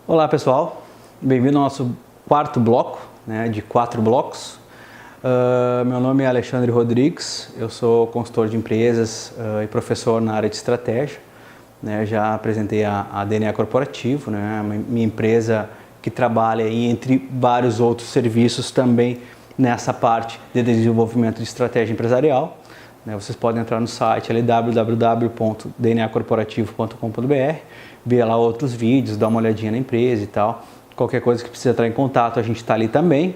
Olá pessoal, bem-vindo ao nosso quarto bloco, de 4 blocos. Meu nome é Alexandre Rodrigues, eu sou consultor de empresas e professor na área de estratégia. Já apresentei a DNA Corporativo, minha empresa que trabalha aí entre vários outros serviços também nessa parte de desenvolvimento de estratégia empresarial. Vocês podem entrar no site ali www.dnacorporativo.com.br, ver lá outros vídeos, dar uma olhadinha na empresa e tal. Qualquer coisa que precisa entrar em contato, a gente está ali também.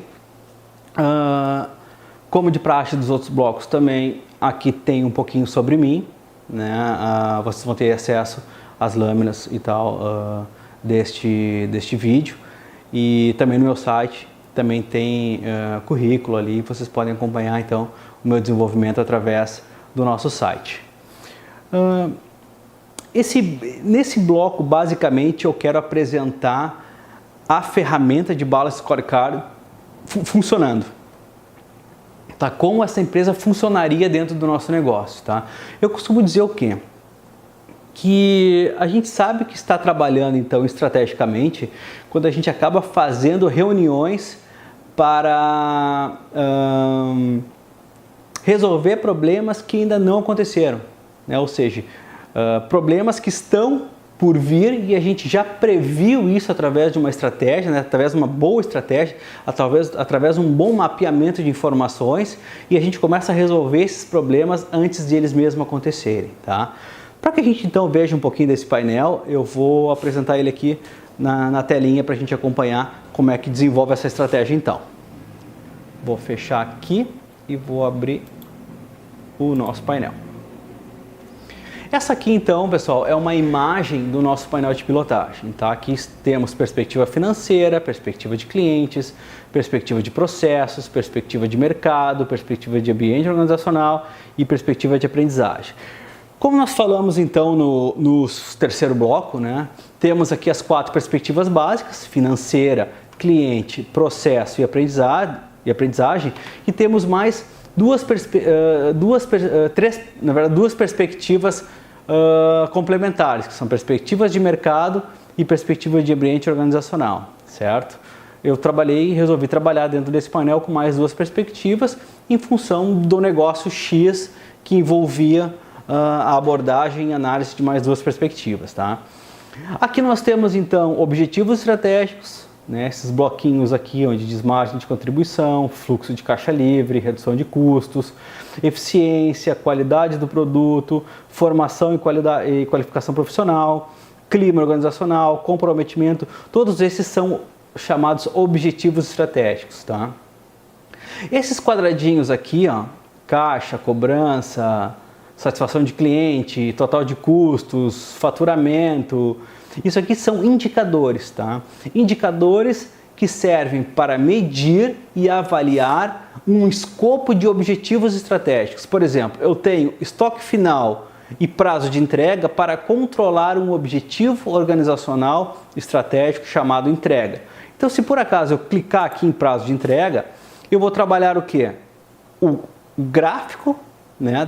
Como de praxe dos outros blocos também, aqui tem um pouquinho sobre mim, vocês vão ter acesso às lâminas e tal deste vídeo. E também no meu site também tem currículo ali, vocês podem acompanhar então o meu desenvolvimento através do nosso site. Nesse bloco, basicamente, eu quero apresentar a ferramenta de Balanced Scorecard funcionando. Como essa empresa funcionaria dentro do nosso negócio. Eu costumo dizer o quê? Que a gente sabe que está trabalhando então estrategicamente quando a gente acaba fazendo reuniões para resolver problemas que ainda não aconteceram, ou seja, problemas que estão por vir e a gente já previu isso através de uma estratégia, através de uma boa estratégia, através de um bom mapeamento de informações, e a gente começa a resolver esses problemas antes de eles mesmos acontecerem. Para que a gente então veja um pouquinho desse painel, eu vou apresentar ele aqui na telinha para a gente acompanhar como é que desenvolve essa estratégia então. Vou fechar aqui e vou abrir o nosso painel. Essa aqui então, pessoal, é uma imagem do nosso painel de pilotagem. Aqui temos perspectiva financeira, perspectiva de clientes, perspectiva de processos, perspectiva de mercado, perspectiva de ambiente organizacional e perspectiva de aprendizagem. Como nós falamos então no terceiro bloco, temos aqui as 4 perspectivas básicas: financeira, cliente, processo e aprendizagem, e temos mais duas perspectivas complementares, que são perspectivas de mercado e perspectivas de ambiente organizacional, certo? Eu resolvi trabalhar dentro desse painel com mais 2 perspectivas em função do negócio X que envolvia a abordagem e análise de mais 2 perspectivas. Aqui nós temos então objetivos estratégicos, esses bloquinhos aqui onde diz margem de contribuição, fluxo de caixa livre, redução de custos, eficiência, qualidade do produto, formação e qualificação profissional, clima organizacional, comprometimento. Todos esses são chamados objetivos estratégicos. Esses quadradinhos aqui, caixa, cobrança, satisfação de cliente, total de custos, faturamento, isso aqui são indicadores, Indicadores que servem para medir e avaliar um escopo de objetivos estratégicos. Por exemplo, eu tenho estoque final e prazo de entrega para controlar um objetivo organizacional estratégico chamado entrega. Então, se por acaso eu clicar aqui em prazo de entrega, eu vou trabalhar o quê? O gráfico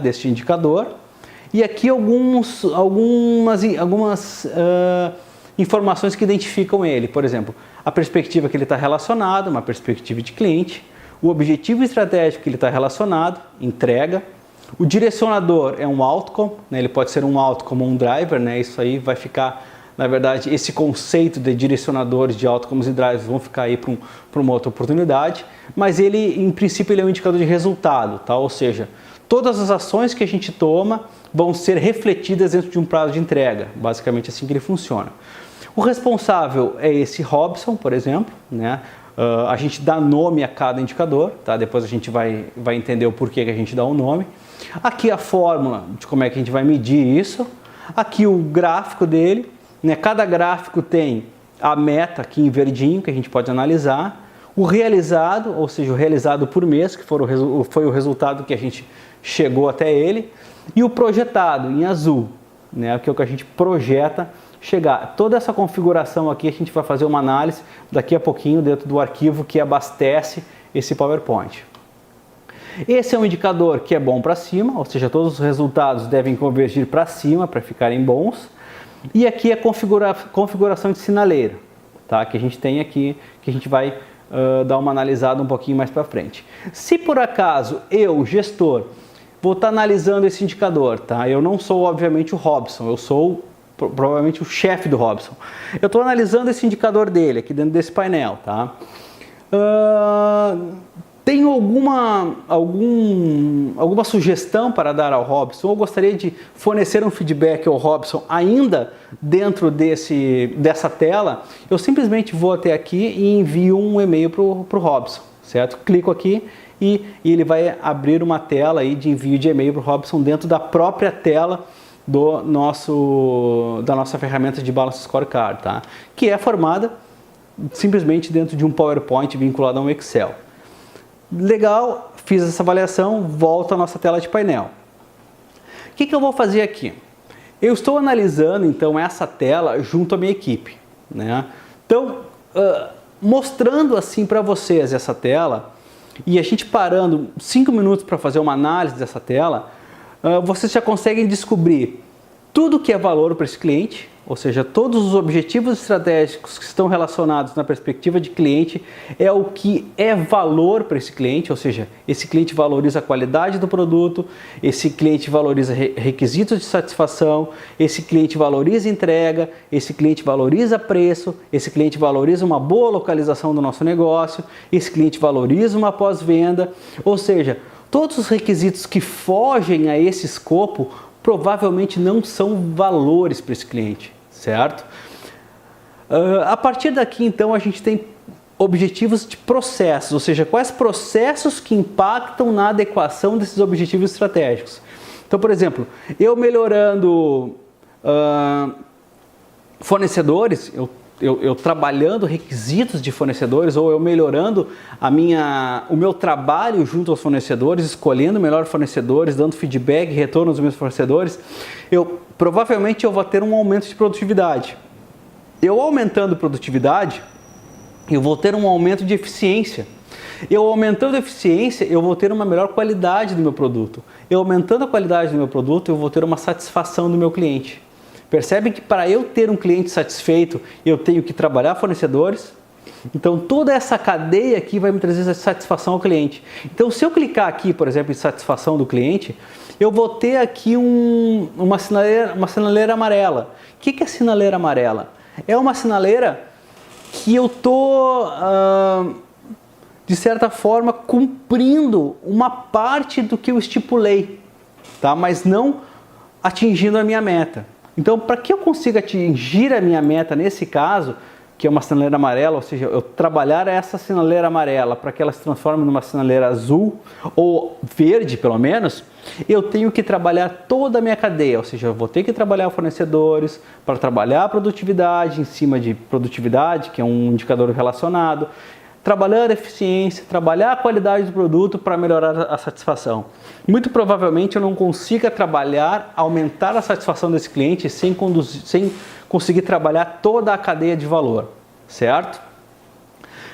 deste indicador, e aqui algumas informações que identificam ele. Por exemplo, a perspectiva que ele está relacionado, uma perspectiva de cliente, o objetivo estratégico que ele está relacionado, entrega, o direcionador é um outcome, ele pode ser um outcome ou um driver, isso aí vai ficar, na verdade, esse conceito de direcionadores de outcomes e drivers vão ficar aí para uma outra oportunidade, mas ele, em princípio, ele é um indicador de resultado, ou seja, todas as ações que a gente toma vão ser refletidas dentro de um prazo de entrega. Basicamente assim que ele funciona. O responsável é esse Robson, por exemplo. A gente dá nome a cada indicador. Depois a gente vai entender o porquê que a gente dá o nome. Aqui a fórmula de como é que a gente vai medir isso. Aqui o gráfico dele. Cada gráfico tem a meta aqui em verdinho que a gente pode analisar. O realizado, ou seja, o realizado por mês, que foi o resultado que a gente chegou até ele, e o projetado em azul, que é o que a gente projeta chegar. Toda essa configuração aqui a gente vai fazer uma análise daqui a pouquinho dentro do arquivo que abastece esse PowerPoint. Esse é um indicador que é bom para cima, ou seja, todos os resultados devem convergir para cima para ficarem bons. E aqui é a configuração de sinaleira. tá? Que a gente tem aqui, que a gente vai dar uma analisada um pouquinho mais para frente. Se por acaso eu, gestor, vou estar analisando esse indicador, tá? Eu não sou, obviamente, o Robson, eu sou provavelmente o chefe do Robson. Eu estou analisando esse indicador dele aqui dentro desse painel, tá? Tem alguma sugestão para dar ao Robson? Eu gostaria de fornecer um feedback ao Robson ainda dentro dessa tela. Eu simplesmente vou até aqui e envio um e-mail para o Robson, certo? Clico aqui e ele vai abrir uma tela aí de envio de e-mail para o Robson dentro da própria tela da nossa ferramenta de Balance Scorecard, tá? Que é formada simplesmente dentro de um PowerPoint vinculado a um Excel. Legal, fiz essa avaliação, volto à nossa tela de painel. O que eu vou fazer aqui? Eu estou analisando então essa tela junto à minha equipe, né? Então, mostrando assim para vocês essa tela e a gente parando 5 minutos para fazer uma análise dessa tela, vocês já conseguem descobrir tudo que é valor para esse cliente, ou seja, todos os objetivos estratégicos que estão relacionados na perspectiva de cliente é o que é valor para esse cliente, ou seja, esse cliente valoriza a qualidade do produto, esse cliente valoriza requisitos de satisfação, esse cliente valoriza entrega, esse cliente valoriza preço, esse cliente valoriza uma boa localização do nosso negócio, esse cliente valoriza uma pós-venda, ou seja, todos os requisitos que fogem a esse escopo provavelmente não são valores para esse cliente, certo? A partir daqui, então, a gente tem objetivos de processos, ou seja, quais processos que impactam na adequação desses objetivos estratégicos. Então, por exemplo, eu melhorando fornecedores, eu trabalhando requisitos de fornecedores ou eu melhorando o meu trabalho junto aos fornecedores, escolhendo melhores fornecedores, dando feedback, retorno aos meus fornecedores, provavelmente eu vou ter um aumento de produtividade. Eu aumentando produtividade, eu vou ter um aumento de eficiência. Eu aumentando a eficiência, eu vou ter uma melhor qualidade do meu produto. Eu aumentando a qualidade do meu produto, eu vou ter uma satisfação do meu cliente. Percebem que para eu ter um cliente satisfeito, eu tenho que trabalhar fornecedores. Então toda essa cadeia aqui vai me trazer satisfação ao cliente. Então se eu clicar aqui, por exemplo, em satisfação do cliente, eu vou ter aqui uma sinaleira amarela. O que é sinaleira amarela? É uma sinaleira que eu estou, de certa forma, cumprindo uma parte do que eu estipulei, tá? Mas não atingindo a minha meta. Então, para que eu consiga atingir a minha meta nesse caso, que é uma sinaleira amarela, ou seja, eu trabalhar essa sinaleira amarela para que ela se transforme numa sinaleira azul ou verde, pelo menos, eu tenho que trabalhar toda a minha cadeia, ou seja, eu vou ter que trabalhar fornecedores para trabalhar a produtividade em cima de produtividade, que é um indicador relacionado, trabalhar a eficiência, trabalhar a qualidade do produto para melhorar a satisfação. Muito provavelmente eu não consiga aumentar a satisfação desse cliente sem conseguir trabalhar toda a cadeia de valor, certo?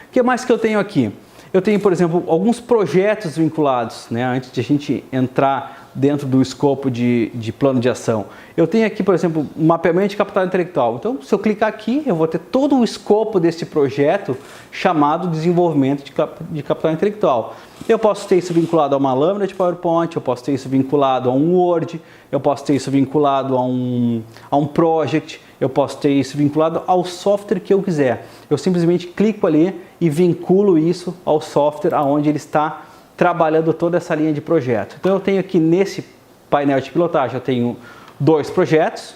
O que mais que eu tenho aqui? Eu tenho, por exemplo, alguns projetos vinculados, né, antes de a gente entrar dentro do escopo de plano de ação. Eu tenho aqui, por exemplo, um mapeamento de capital intelectual. Então, se eu clicar aqui, eu vou ter todo o escopo desse projeto chamado desenvolvimento de capital intelectual. Eu posso ter isso vinculado a uma lâmina de PowerPoint, eu posso ter isso vinculado a um Word, eu posso ter isso vinculado a um Project, eu posso ter isso vinculado ao software que eu quiser. Eu simplesmente clico ali e vinculo isso ao software aonde ele está trabalhando toda essa linha de projeto. Então eu tenho aqui nesse painel de pilotagem, eu tenho 2 projetos,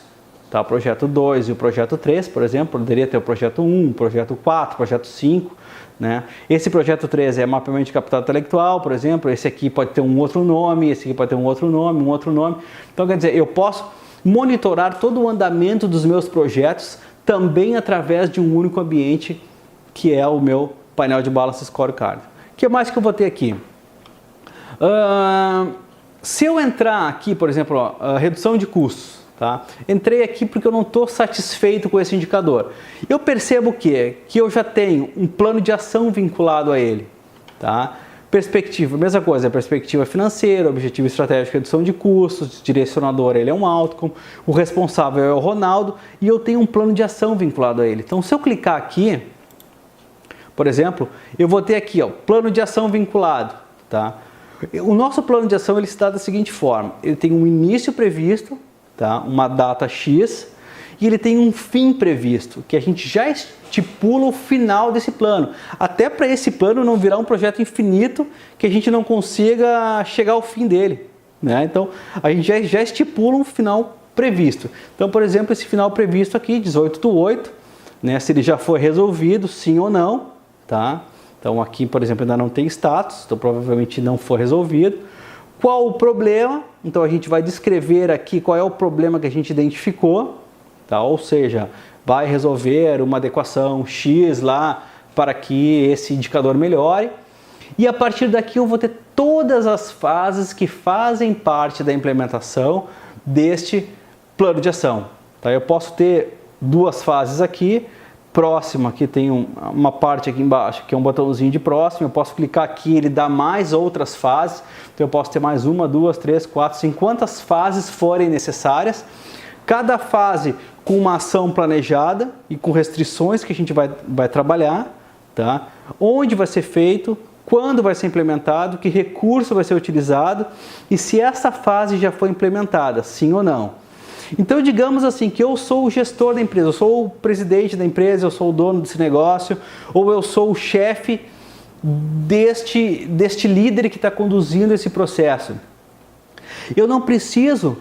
tá? O projeto 2 e o projeto 3, por exemplo, poderia ter o projeto 1, o projeto 4, o projeto 5, né? Esse projeto 3 é mapeamento de capital intelectual, por exemplo, esse aqui pode ter um outro nome, esse aqui pode ter um outro nome. Então quer dizer, eu posso monitorar todo o andamento dos meus projetos também através de um único ambiente, que é o meu painel de Balance Scorecard. O que mais que eu vou ter aqui? Se eu entrar aqui, por exemplo, redução de custos, tá? Entrei aqui porque eu não estou satisfeito com esse indicador. Eu percebo que eu já tenho um plano de ação vinculado a ele, tá? Perspectiva, mesma coisa, perspectiva financeira, objetivo estratégico, redução de custos, direcionador, ele é um outcome, o responsável é o Ronaldo e eu tenho um plano de ação vinculado a ele. Então, se eu clicar aqui, Por exemplo, eu vou ter aqui, ó, plano de ação vinculado, tá? O nosso plano de ação ele se dá da seguinte forma: ele tem um início previsto, tá? Uma data X, e ele tem um fim previsto, que a gente já estipula o final desse plano. Até para esse plano não virar um projeto infinito que a gente não consiga chegar ao fim dele, né? Então, a gente já estipula um final previsto. Então, por exemplo, esse final previsto aqui, 18/8, né? Se ele já foi resolvido, sim ou não, tá? Então, aqui, por exemplo, ainda não tem status, então provavelmente não foi resolvido. Qual o problema? Então, a gente vai descrever aqui qual é o problema que a gente identificou, tá? Ou seja, vai resolver uma adequação X lá para que esse indicador melhore. E a partir daqui eu vou ter todas as fases que fazem parte da implementação deste plano de ação. Tá? Eu posso ter duas fases aqui. Próximo, aqui tem uma parte aqui embaixo que é um botãozinho de próximo. Eu posso clicar aqui, ele dá mais outras fases. Então eu posso ter mais uma, duas, três, quatro, cinco, quantas fases forem necessárias. Cada fase com uma ação planejada e com restrições que a gente vai trabalhar, tá? Onde vai ser feito, quando vai ser implementado, que recurso vai ser utilizado e se essa fase já foi implementada, sim ou não. Então, digamos assim, que eu sou o gestor da empresa, eu sou o presidente da empresa, eu sou o dono desse negócio, ou eu sou o chefe deste líder que está conduzindo esse processo. Eu não preciso,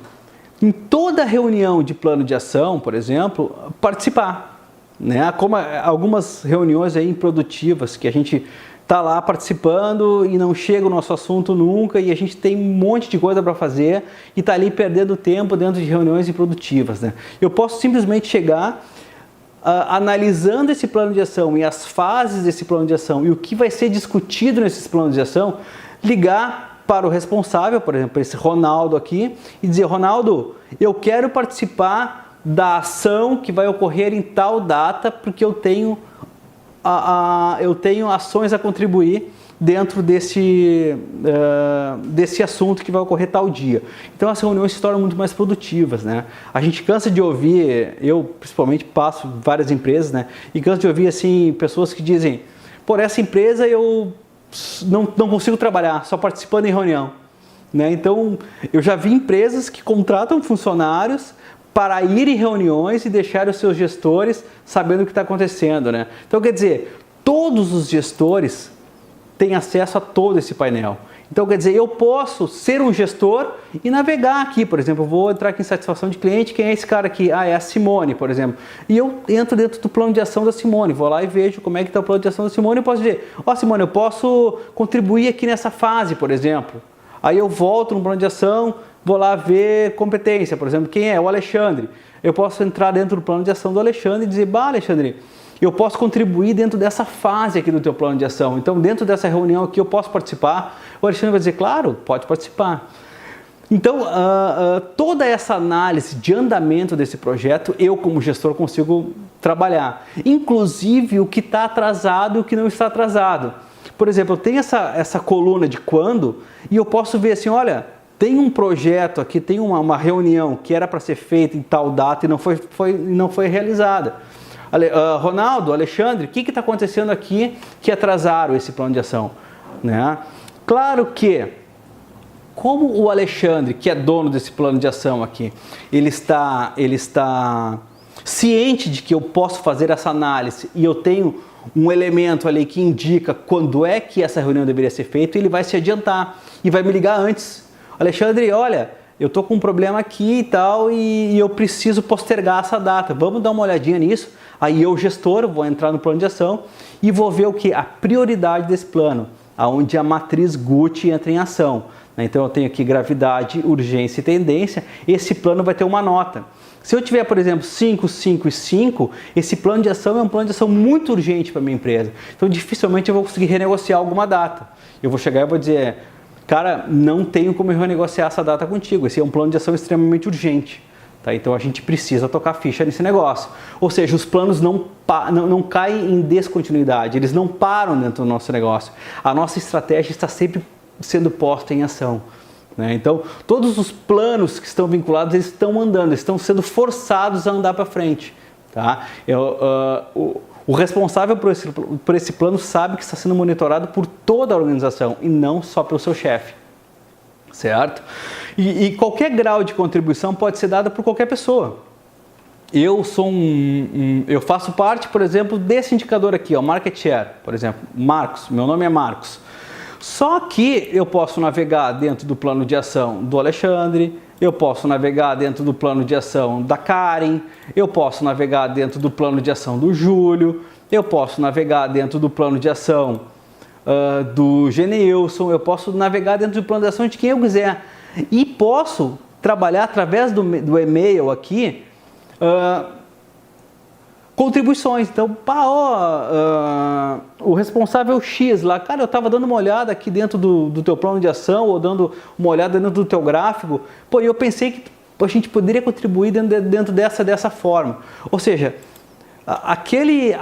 em toda reunião de plano de ação, por exemplo, participar, né? Como algumas reuniões aí improdutivas que a gente está lá participando e não chega o nosso assunto nunca e a gente tem um monte de coisa para fazer e está ali perdendo tempo dentro de reuniões improdutivas, né? Eu posso simplesmente chegar analisando esse plano de ação e as fases desse plano de ação e o que vai ser discutido nesses planos de ação, ligar para o responsável, por exemplo, esse Ronaldo aqui, e dizer: Ronaldo, eu quero participar da ação que vai ocorrer em tal data porque eu tenho ações a contribuir dentro desse assunto que vai ocorrer tal dia. Então as reuniões se tornam muito mais produtivas, né? A gente cansa de ouvir, eu principalmente passo em várias empresas, né? E canso de ouvir assim, pessoas que dizem: por essa empresa eu não consigo trabalhar, só participando em reunião, né? Então eu já vi empresas que contratam funcionários para ir em reuniões e deixar os seus gestores sabendo o que está acontecendo, né? Então, quer dizer, todos os gestores têm acesso a todo esse painel. Então, quer dizer, eu posso ser um gestor e navegar aqui, por exemplo, eu vou entrar aqui em satisfação de cliente, quem é esse cara aqui? Ah, é a Simone, por exemplo. E eu entro dentro do plano de ação da Simone, vou lá e vejo como é que está o plano de ação da Simone e posso dizer: ó, Simone, eu posso contribuir aqui nessa fase, por exemplo. Aí eu volto no plano de ação, vou lá ver competência, por exemplo, quem é? O Alexandre. Eu posso entrar dentro do plano de ação do Alexandre e dizer: bah, Alexandre, eu posso contribuir dentro dessa fase aqui do teu plano de ação. Então, dentro dessa reunião aqui, eu posso participar? O Alexandre vai dizer: claro, pode participar. Então, toda essa análise de andamento desse projeto, eu como gestor consigo trabalhar. Inclusive, o que está atrasado e o que não está atrasado. Por exemplo, eu tenho essa coluna de quando e eu posso ver assim: olha, tem um projeto aqui, tem uma reunião que era para ser feita em tal data e não foi realizada. Ronaldo, Alexandre, o que está acontecendo aqui que atrasaram esse plano de ação? Né? Claro que, como o Alexandre, que é dono desse plano de ação aqui, ele está ciente de que eu posso fazer essa análise e eu tenho um elemento ali que indica quando é que essa reunião deveria ser feita, ele vai se adiantar e vai me ligar antes. Alexandre, olha, eu estou com um problema aqui e tal e eu preciso postergar essa data, vamos dar uma olhadinha nisso? Aí eu, gestor, vou entrar no plano de ação e vou ver o que? A prioridade desse plano, onde a matriz GUT entra em ação. Então eu tenho aqui gravidade, urgência e tendência, esse plano vai ter uma nota. Se eu tiver, por exemplo, 5, 5 e 5, esse plano de ação é um plano de ação muito urgente para a minha empresa. Então dificilmente eu vou conseguir renegociar alguma data. Eu vou chegar e vou dizer: cara, não tenho como eu renegociar essa data contigo, esse é um plano de ação extremamente urgente. Tá? Então a gente precisa tocar ficha nesse negócio. Ou seja, os planos não caem em descontinuidade, eles não param dentro do nosso negócio. A nossa estratégia está sempre sendo posta em ação. Né? Então, todos os planos que estão vinculados, eles estão andando, eles estão sendo forçados a andar para frente. Tá? O responsável por esse plano sabe que está sendo monitorado por toda a organização e não só pelo seu chefe, certo? E qualquer grau de contribuição pode ser dado por qualquer pessoa. Eu faço parte, por exemplo, desse indicador aqui, ó, Market Share, por exemplo, Marcos, meu nome é Marcos. Só que eu posso navegar dentro do plano de ação do Alexandre, eu posso navegar dentro do plano de ação da Karen, eu posso navegar dentro do plano de ação do Júlio, eu posso navegar dentro do plano de ação do Geneilson, eu posso navegar dentro do plano de ação de quem eu quiser. E posso trabalhar através do e-mail aqui contribuições. Então, o responsável X lá, cara, eu estava dando uma olhada aqui dentro do teu plano de ação ou dando uma olhada dentro do teu gráfico, pô, eu pensei que a gente poderia contribuir dentro dessa forma. Ou seja, aquele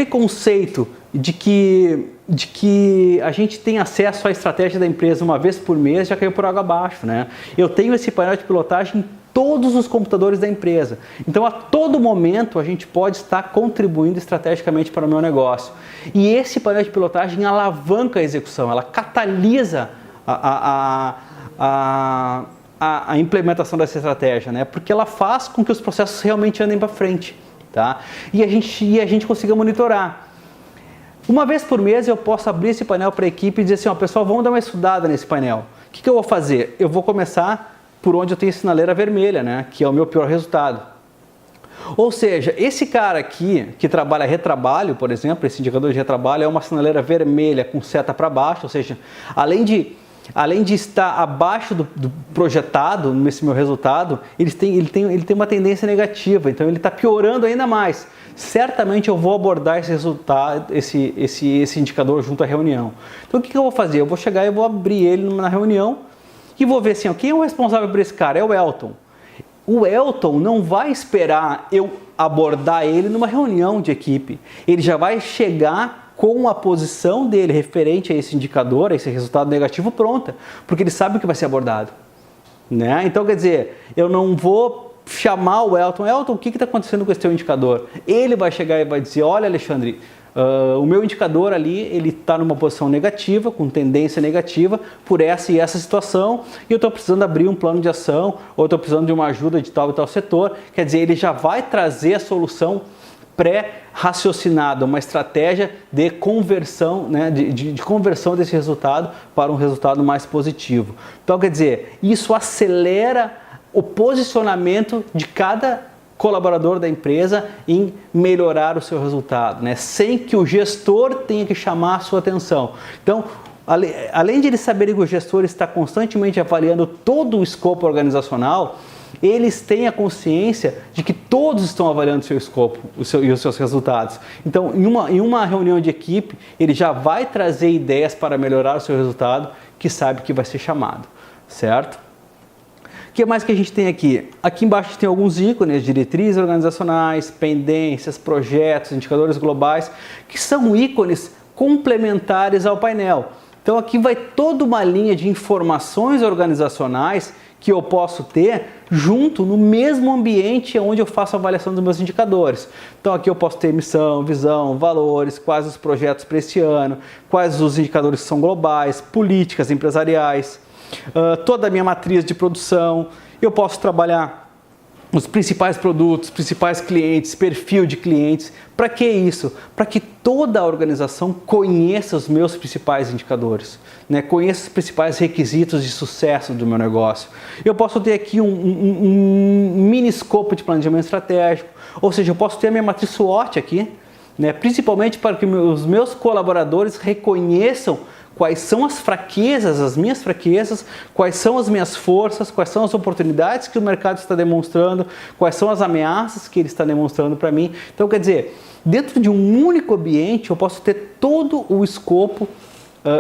conceito de que a gente tem acesso à estratégia da empresa uma vez por mês já caiu por água abaixo, né? Eu tenho esse painel de pilotagem em todos os computadores da empresa. Então, a todo momento, a gente pode estar contribuindo estrategicamente para o meu negócio. E esse painel de pilotagem alavanca a execução, ela catalisa a implementação dessa estratégia, né? Porque ela faz com que os processos realmente andem para frente, tá? E a gente consiga monitorar. Uma vez por mês eu posso abrir esse painel para a equipe e dizer assim, ó, pessoal, vamos dar uma estudada nesse painel. O que eu vou fazer? Eu vou começar por onde eu tenho a sinaleira vermelha, né? Que é o meu pior resultado. Ou seja, esse cara aqui, que trabalha retrabalho, por exemplo, esse indicador de retrabalho é uma sinaleira vermelha com seta para baixo, ou seja, além de estar abaixo do projetado nesse meu resultado, ele tem uma tendência negativa, então ele está piorando ainda mais. Certamente eu vou abordar esse resultado, esse indicador junto à reunião. Então o que eu vou fazer? Eu vou chegar e vou abrir ele na reunião e vou ver assim, ó, quem é o responsável por esse cara? É o Elton. O Elton não vai esperar eu abordar ele numa reunião de equipe. Ele já vai chegar com a posição dele referente a esse indicador, a esse resultado negativo pronta, porque ele sabe o que vai ser abordado, né? Então, quer dizer, eu não vou chamar o Elton, o que está acontecendo com esse teu indicador? Ele vai chegar e vai dizer, olha, Alexandre, o meu indicador ali, ele está numa posição negativa, com tendência negativa, por essa e essa situação, e eu estou precisando abrir um plano de ação, ou estou precisando de uma ajuda de tal e tal setor. Quer dizer, ele já vai trazer a solução pré-raciocinada, uma estratégia de conversão, né, de conversão desse resultado para um resultado mais positivo. Então, quer dizer, isso acelera o posicionamento de cada colaborador da empresa em melhorar o seu resultado, né, sem que o gestor tenha que chamar a sua atenção. Então, além de eles saberem que o gestor está constantemente avaliando todo o escopo organizacional, eles têm a consciência de que todos estão avaliando o seu escopo e os seus resultados. Então, em uma reunião de equipe, ele já vai trazer ideias para melhorar o seu resultado, que sabe que vai ser chamado, certo? O que mais que a gente tem aqui? Aqui embaixo tem alguns ícones, diretrizes organizacionais, pendências, projetos, indicadores globais, que são ícones complementares ao painel. Então aqui vai toda uma linha de informações organizacionais que eu posso ter junto no mesmo ambiente onde eu faço a avaliação dos meus indicadores. Então aqui eu posso ter missão, visão, valores, quais os projetos para esse ano, quais os indicadores que são globais, políticas empresariais, toda a minha matriz de produção. Eu posso trabalhar os principais produtos, principais clientes, perfil de clientes. Para que isso? Para que toda a organização conheça os meus principais indicadores, né? Conheça os principais requisitos de sucesso do meu negócio. Eu posso ter aqui um mini escopo de planejamento estratégico, ou seja, eu posso ter a minha matriz SWOT aqui, né? Principalmente para que os meus colaboradores reconheçam quais são as fraquezas, as minhas fraquezas, quais são as minhas forças, quais são as oportunidades que o mercado está demonstrando, quais são as ameaças que ele está demonstrando para mim. Então, quer dizer, dentro de um único ambiente, eu posso ter todo o escopo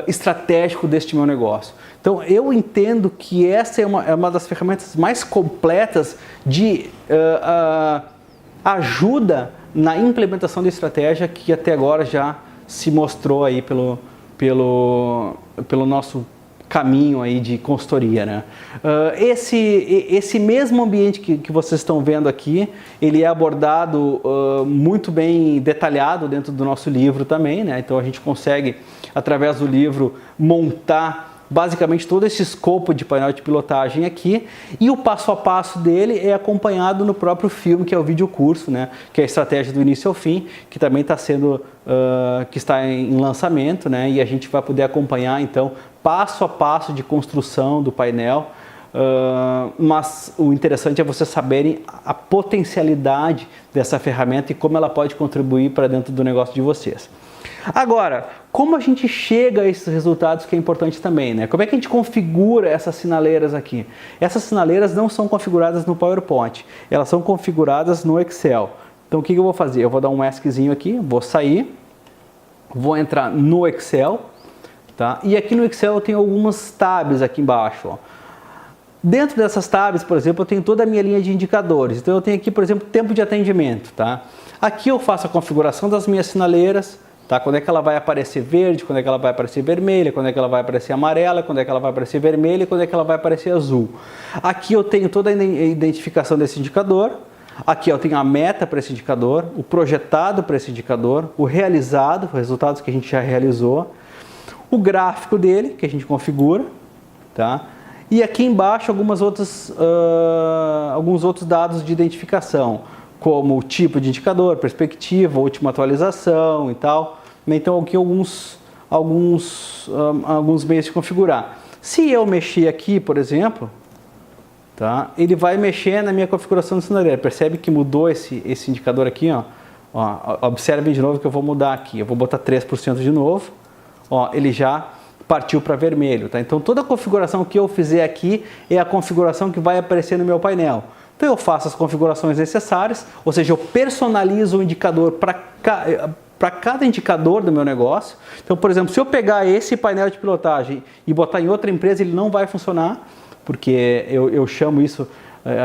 estratégico deste meu negócio. Então, eu entendo que essa é uma das ferramentas mais completas de ajuda na implementação da estratégia que até agora já se mostrou aí pelo nosso caminho aí de consultoria, né? Esse mesmo ambiente que vocês estão vendo aqui, ele é abordado muito bem detalhado dentro do nosso livro também, né? Então a gente consegue, através do livro, montar basicamente todo esse escopo de painel de pilotagem aqui, e o passo a passo dele é acompanhado no próprio filme, que é o videocurso, né? Que é a estratégia do início ao fim, que também está sendo, que está em lançamento, né? E a gente vai poder acompanhar então passo a passo de construção do painel, mas o interessante é vocês saberem a potencialidade dessa ferramenta e como ela pode contribuir para dentro do negócio de vocês. Agora, como a gente chega a esses resultados, que é importante também, né? Como é que a gente configura essas sinaleiras aqui? Essas sinaleiras não são configuradas no PowerPoint, elas são configuradas no Excel. Então o que eu vou fazer? Eu vou dar um ESCzinho aqui, vou sair, vou entrar no Excel, tá? E aqui no Excel eu tenho algumas tabs aqui embaixo, ó. Dentro dessas tabs, por exemplo, eu tenho toda a minha linha de indicadores. Então eu tenho aqui, por exemplo, tempo de atendimento, tá? Aqui eu faço a configuração das minhas sinaleiras, tá? Quando é que ela vai aparecer verde, quando é que ela vai aparecer vermelha, quando é que ela vai aparecer amarela, quando é que ela vai aparecer vermelha e quando é que ela vai aparecer azul. Aqui eu tenho toda a identificação desse indicador, aqui eu tenho a meta para esse indicador, o projetado para esse indicador, o realizado, os resultados que a gente já realizou, o gráfico dele, que a gente configura, tá? E aqui embaixo alguns outros dados de identificação, como o tipo de indicador, perspectiva, última atualização e tal. Então aqui alguns meios de configurar. Se eu mexer aqui, por exemplo, tá, ele vai mexer na minha configuração do sinaleira. Percebe que mudou esse indicador aqui, ó. Observem de novo que eu vou mudar aqui. Eu vou botar 3% de novo. Ó, ele já partiu para vermelho, tá? Então toda a configuração que eu fizer aqui é a configuração que vai aparecer no meu painel. Então eu faço as configurações necessárias, ou seja, eu personalizo o indicador para cada indicador do meu negócio. Então, por exemplo, se eu pegar esse painel de pilotagem e botar em outra empresa, ele não vai funcionar, porque eu chamo isso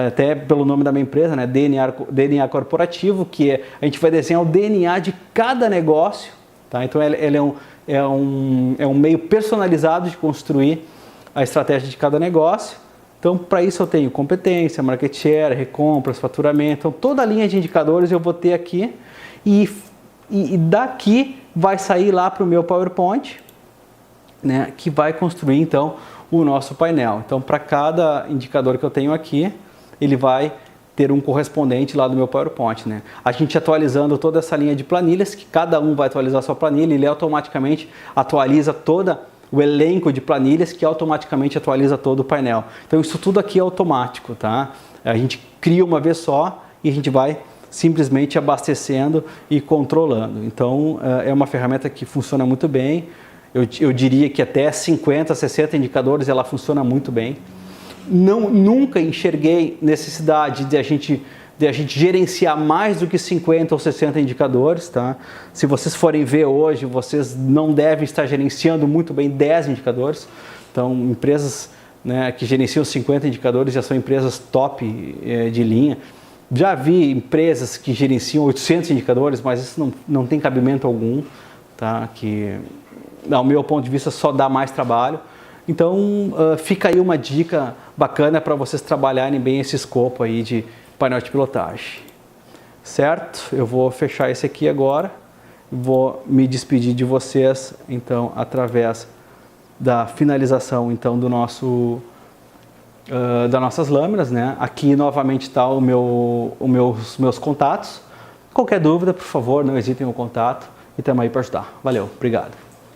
até pelo nome da minha empresa, né? DNA corporativo, que a gente vai desenhar o DNA de cada negócio, tá? Então ele é um meio personalizado de construir a estratégia de cada negócio. Então, para isso eu tenho competência, market share, recompras, faturamento. Então, toda a linha de indicadores eu vou ter aqui e daqui vai sair lá para o meu PowerPoint, né, que vai construir, então, o nosso painel. Então, para cada indicador que eu tenho aqui, ele vai ter um correspondente lá do meu PowerPoint, né? A gente atualizando toda essa linha de planilhas, que cada um vai atualizar a sua planilha, ele automaticamente atualiza toda o elenco de planilhas, que automaticamente atualiza todo o painel. Então isso tudo aqui é automático, tá? A gente cria uma vez só e a gente vai simplesmente abastecendo e controlando. Então é uma ferramenta que funciona muito bem. Eu diria que até 50, 60 indicadores ela funciona muito bem. Nunca enxerguei necessidade de a gente gerenciar mais do que 50 ou 60 indicadores, tá? Se vocês forem ver hoje, vocês não devem estar gerenciando muito bem 10 indicadores. Então, empresas, né, que gerenciam 50 indicadores já são empresas top de linha. Já vi empresas que gerenciam 800 indicadores, mas isso não tem cabimento algum, tá? Que, ao meu ponto de vista, só dá mais trabalho. Então, fica aí uma dica bacana para vocês trabalharem bem esse escopo aí de painel de pilotagem. Certo? Eu vou fechar esse aqui agora. Vou me despedir de vocês, então, através da finalização, então, do nosso das nossas lâminas, né? Aqui novamente está os meus contatos. Qualquer dúvida, por favor, não hesitem no contato e estamos aí para ajudar. Valeu, obrigado.